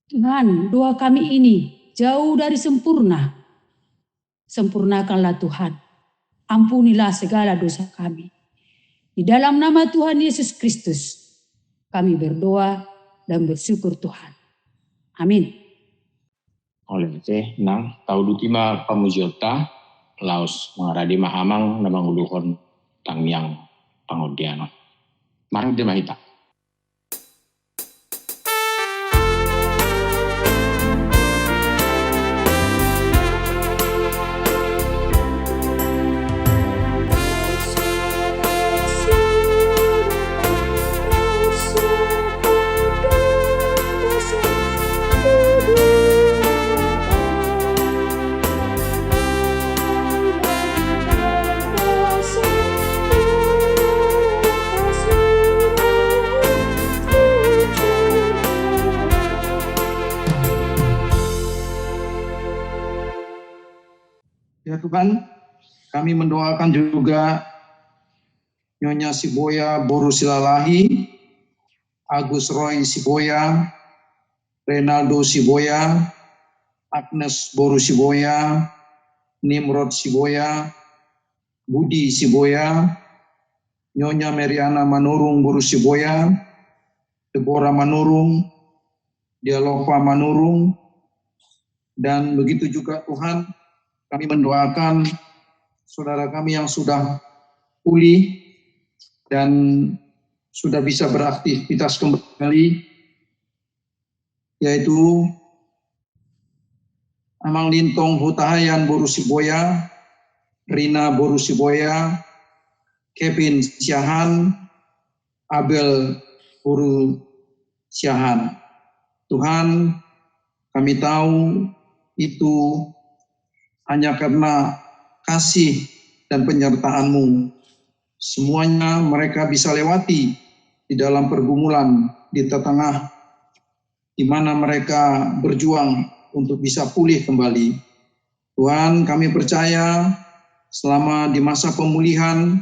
Tuhan, doa kami ini jauh dari sempurna. Sempurnakanlah Tuhan. Ampunilah segala dosa kami. Di dalam nama Tuhan Yesus Kristus, kami berdoa dan bersyukur Tuhan. Amin. Oleh teh nang tau dutima pamujota laos mengaradi mahamang namang uluhon tangyang pangodiano. Marang di mahita. Ya Tuhan, kami mendoakan juga Nyonya Siboya Boru Silalahi, Agus Roy Siboya, Renaldo Siboya, Agnes Boru Siboya, Nimrod Siboya, Budi Siboya, Nyonya Meriana Manurung Boru Siboya, Deborah Manurung, Dialova Manurung, dan begitu juga Tuhan, kami mendoakan saudara kami yang sudah pulih dan sudah bisa beraktivitas kembali, yaitu Amang Lintong Hutahayan Boru Siboya, Rina Boru Siboya, Kevin Siahan, Abel Boru Siahan. Tuhan, kami tahu itu hanya karena kasih dan penyertaan-Mu. Semuanya mereka bisa lewati di dalam pergumulan di tengah di mana mereka berjuang untuk bisa pulih kembali. Tuhan, kami percaya selama di masa pemulihan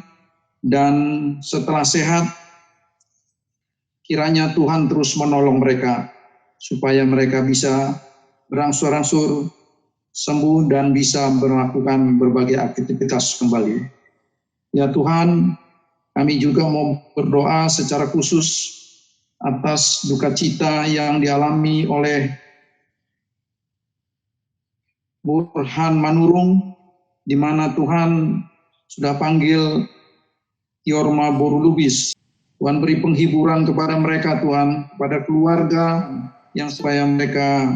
dan setelah sehat, kiranya Tuhan terus menolong mereka supaya mereka bisa berangsur-angsur sembuh dan bisa melakukan berbagai aktivitas kembali. Ya Tuhan, kami juga mau berdoa secara khusus atas duka cita yang dialami oleh Burhan Manurung, di mana Tuhan sudah panggil Yorma Boru Lubis. Tuhan beri penghiburan kepada mereka, Tuhan, kepada keluarga, yang supaya mereka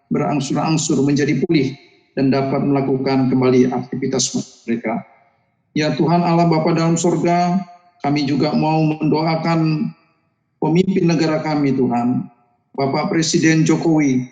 berangsur-angsur menjadi pulih dan dapat melakukan kembali aktivitas mereka. Ya Tuhan Allah Bapa dalam sorga, kami juga mau mendoakan pemimpin negara kami, Tuhan, Bapak Presiden Jokowi,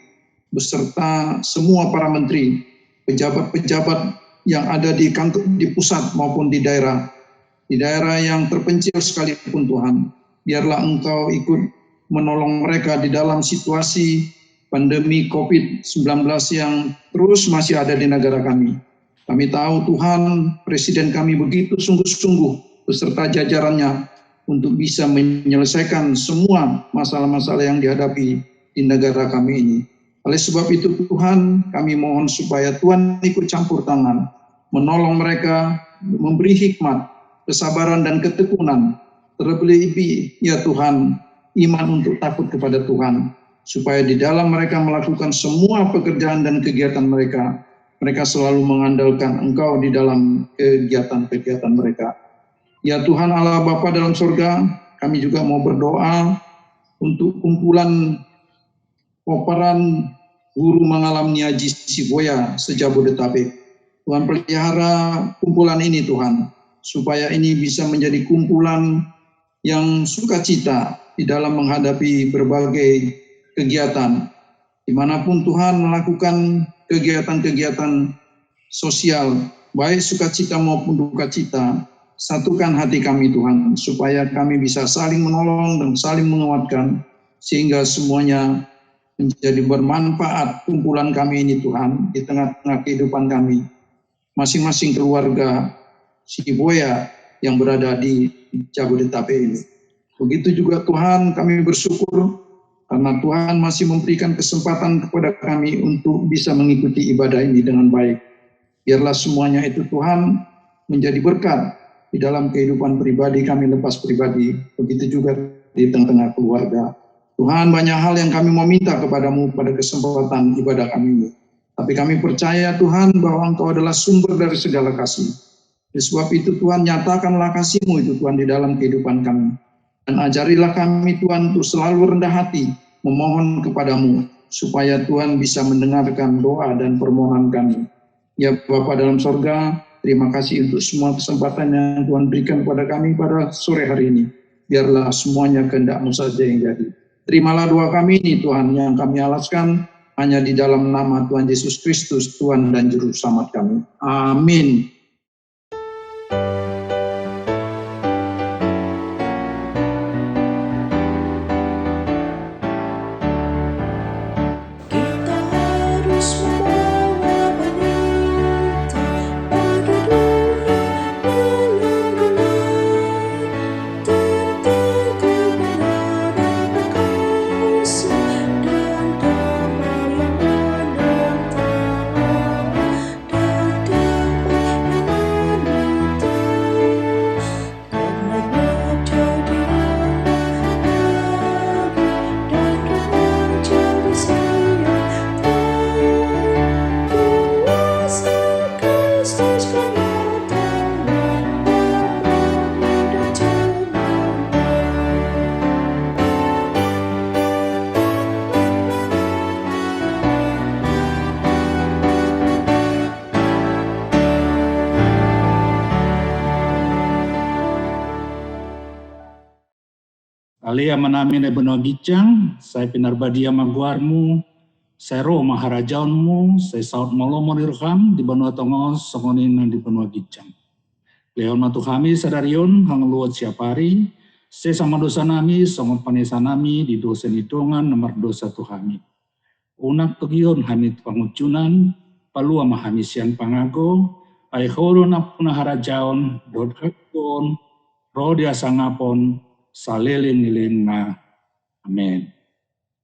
beserta semua para menteri, pejabat-pejabat yang ada di kantor, di pusat maupun di daerah yang terpencil sekalipun, Tuhan, biarlah Engkau ikut menolong mereka di dalam situasi pandemi COVID-19 yang terus masih ada di negara kami. Kami tahu Tuhan, Presiden kami begitu sungguh-sungguh beserta jajarannya untuk bisa menyelesaikan semua masalah-masalah yang dihadapi di negara kami ini. Oleh sebab itu Tuhan, kami mohon supaya Tuhan ikut campur tangan, menolong mereka, memberi hikmat, kesabaran dan ketekunan, terlebih ya Tuhan, iman untuk takut kepada Tuhan, supaya di dalam mereka melakukan semua pekerjaan dan kegiatan mereka, mereka selalu mengandalkan Engkau di dalam kegiatan-kegiatan mereka. Ya Tuhan Allah Bapa dalam surga, kami juga mau berdoa untuk kumpulan Koparan Guru Mengalami Haji Siboya se-Jabodetabek. Tuhan pelihara kumpulan ini Tuhan, supaya ini bisa menjadi kumpulan yang sukacita di dalam menghadapi berbagai kegiatan. Dimanapun Tuhan melakukan kegiatan-kegiatan sosial, baik sukacita maupun duka cita, satukan hati kami Tuhan, supaya kami bisa saling menolong dan saling menguatkan, sehingga semuanya menjadi bermanfaat kumpulan kami ini Tuhan, di tengah-tengah kehidupan kami, masing-masing keluarga Siboya yang berada di Jabodetabek ini. Begitu juga Tuhan, kami bersyukur karena Tuhan masih memberikan kesempatan kepada kami untuk bisa mengikuti ibadah ini dengan baik. Biarlah semuanya itu Tuhan menjadi berkat di dalam kehidupan pribadi kami lepas pribadi, begitu juga di tengah-tengah keluarga. Tuhan, banyak hal yang kami mau minta kepadamu pada kesempatan ibadah kami ini. Tapi kami percaya Tuhan bahwa Engkau adalah sumber dari segala kasih. Oleh sebab itu Tuhan, nyatakanlah kasih-Mu itu Tuhan di dalam kehidupan kami. Dan ajarilah kami Tuhan untuk selalu rendah hati, memohon kepadamu, supaya Tuhan bisa mendengarkan doa dan permohonan kami. Ya Bapa dalam sorga, terima kasih untuk semua kesempatan yang Tuhan berikan kepada kami pada sore hari ini. Biarlah semuanya kehendak-Mu saja yang jadi. Terimalah doa kami ini Tuhan, yang kami alaskan hanya di dalam nama Tuhan Yesus Kristus, Tuhan dan Juru Selamat kami. Amin. Alia manami na benua gicang, saya pinarbadia maguarmu, saya roh maharajaunmu, saya saut malomo dirham di benua tongos, songonin di benua gicang. Leon matu kami sadarion hang luat siapari, saya sama dosa nami, songon panesa nami di dosa hitungan nomor dosa Tuhami. Unak tugion hamit pangucunan, palua mahami siang pangago, ay horon apuna harajaon, dot hakon, rodia sangapon, salilin-lilin na. Amin.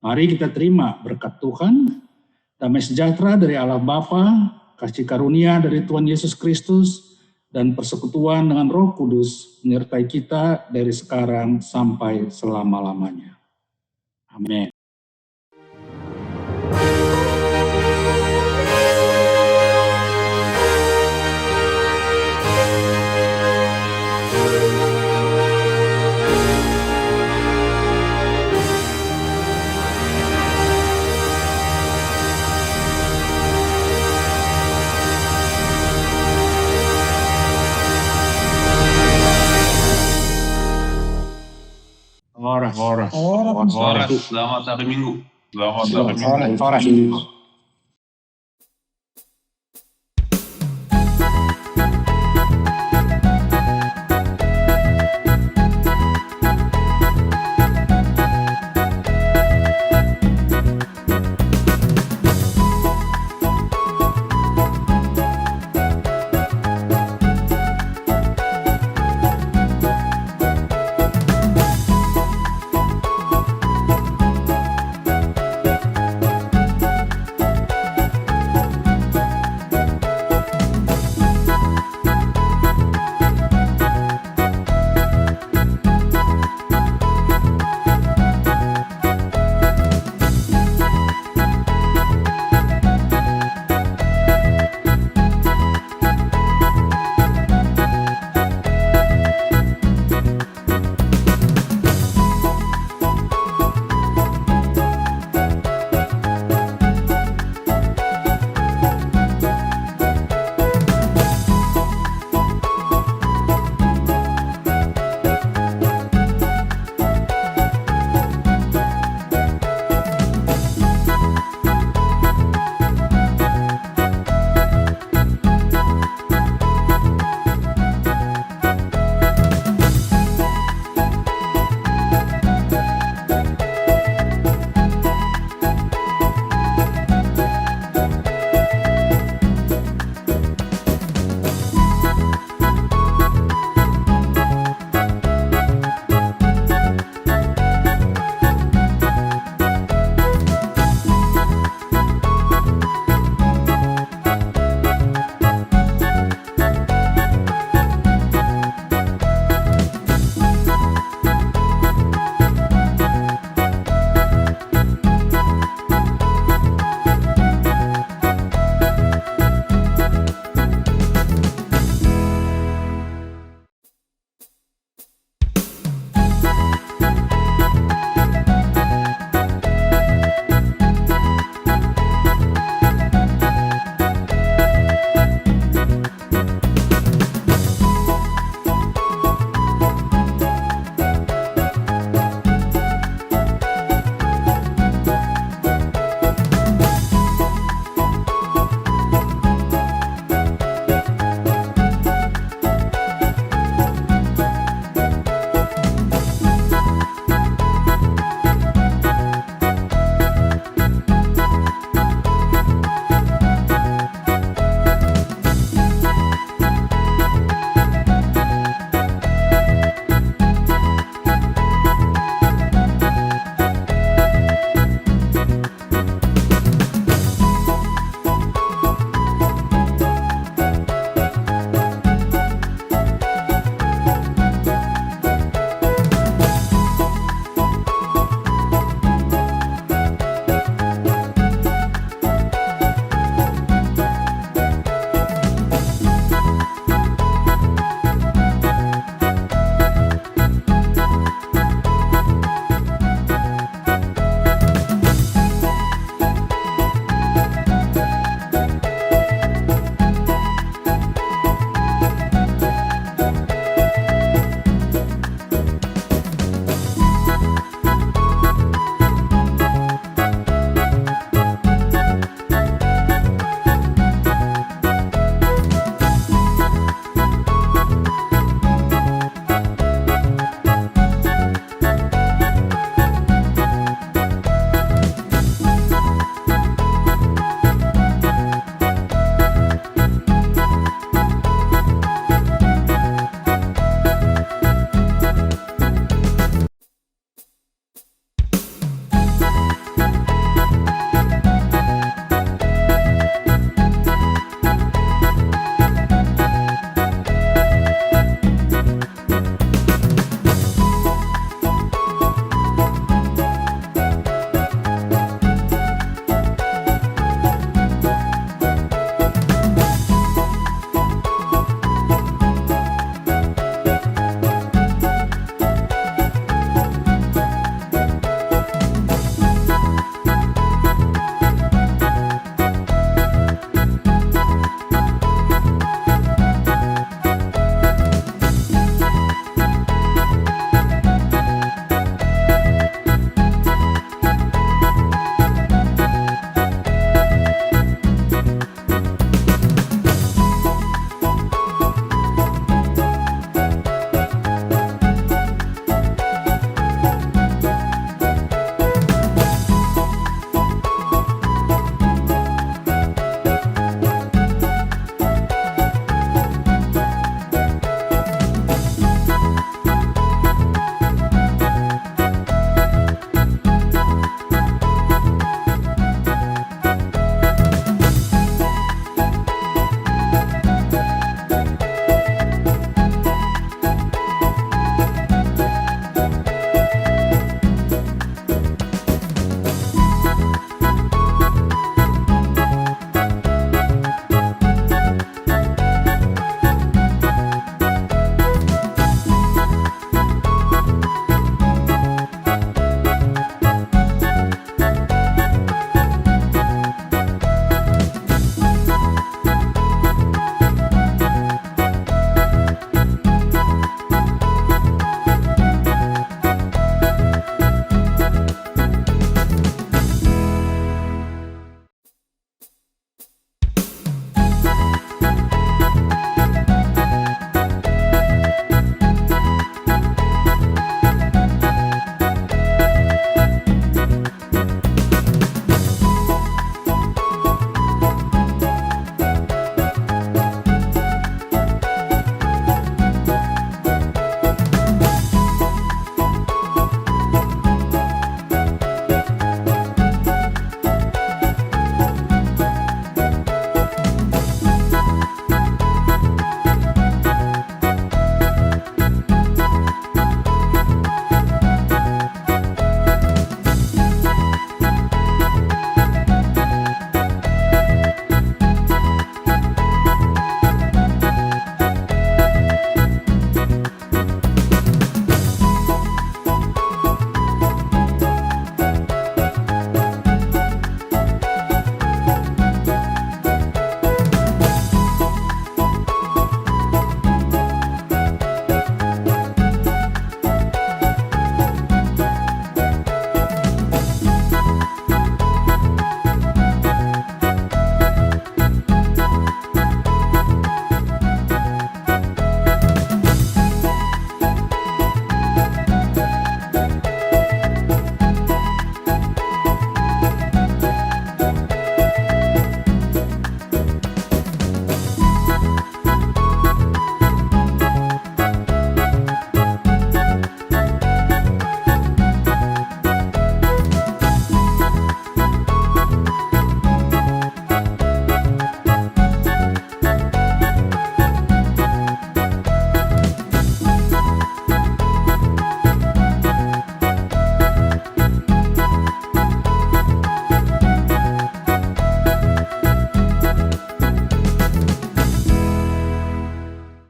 Mari kita terima berkat Tuhan, damai sejahtera dari Allah Bapa, kasih karunia dari Tuhan Yesus Kristus, dan persekutuan dengan Roh Kudus menyertai kita dari sekarang sampai selama-lamanya. Amin. Horas. Selamat hari Minggu. Selamat hari Minggu. Horas.